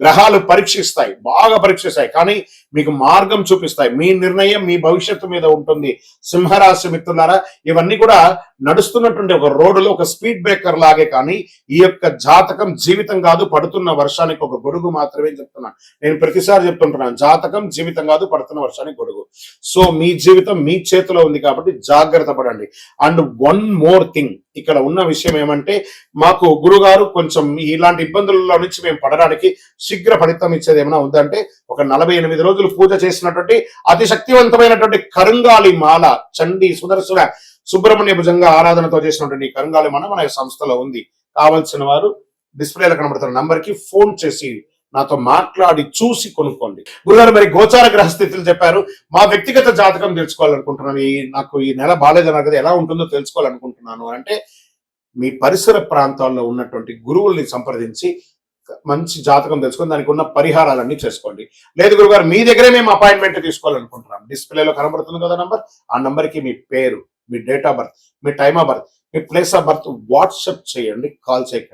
గ్రహాలు పరీక్షిస్తాయి, బాగా పరీక్షిస్తాయి, కానీ మీకు మార్గం చూపిస్తాయి. మీ నిర్ణయం మీ భవిష్యత్తు మీద ఉంటుంది. సింహరాశి మిత్రులారా, ఇవన్నీ కూడా నడుస్తున్నటువంటి ఒక రోడ్డులో ఒక స్పీడ్ బ్రేకర్ లాగే, కానీ ఈ యొక్క జాతకం జీవితం కాదు, పడుతున్న వర్షానికి ఒక గొడుగు మాత్రమే చెప్తున్నాను. నేను ప్రతిసారి చెప్తుంటున్నాను, జాతకం జీవితం కాదు, పడుతున్న వర్షానికి గొడుగు. సో మీ జీవితం మీ చేతిలో ఉంది కాబట్టి జాగ్రత్త పడండి. అండ్ వన్ మోర్ థింగ్, ఇక్కడ ఉన్న విషయం ఏమంటే, మాకు గురుగారు కొంచెం ఇలాంటి ఇబ్బందులలో నుంచి మేము పడడానికి శీఘ్ర ఫలితం ఇచ్చేది ఏమైనా ఉందంటే, ఒక 48 రోజులు పూజ చేసినటువంటి అతి శక్తివంతమైనటువంటి కరుంగాలి మాల, చండీ సుదర్శన సుబ్రహ్మణ్య భుజంగా ఆరాధనతో చేసినటువంటి కరుంగాలి మాల మన సంస్థలో ఉంది. కావాల్సిన వారు డిస్ప్లేలో కనబడుతున్న నంబర్ కి ఫోన్ చేసి నాతో మాట్లాడి చూసి కొనుక్కోండి. గురుగారు, మరి గోచార గ్రహస్థితులు చెప్పారు, మా వ్యక్తిగత జాతకం తెలుసుకోవాలనుకుంటున్నాను, నాకు ఈ నెల బాగాలేదన్నారు కదా, ఎలా ఉంటుందో తెలుసుకోవాలనుకుంటున్నాను అంటే, మీ పరిసర ప్రాంతాల్లో ఉన్నటువంటి గురువుల్ని సంప్రదించి మంచి జాతకం తెలుసుకొని దానికి ఉన్న పరిహారాలన్నీ చేసుకోండి. లేదు గురుగారు, మీ దగ్గరే మేము అపాయింట్మెంట్ తీసుకోవాలనుకుంటున్నాం, డిస్ప్లేలో కనబడుతుంది కదా నంబర్, ఆ నంబర్ కి మీ పేరు, మీ డేట్ ఆఫ్ బర్త్, మీ టైమ్ ఆఫ్ బర్త్, మీ ప్లేస్ ఆఫ్ బర్త్ వాట్సాప్ చేయండి, కాల్ చేయకండి.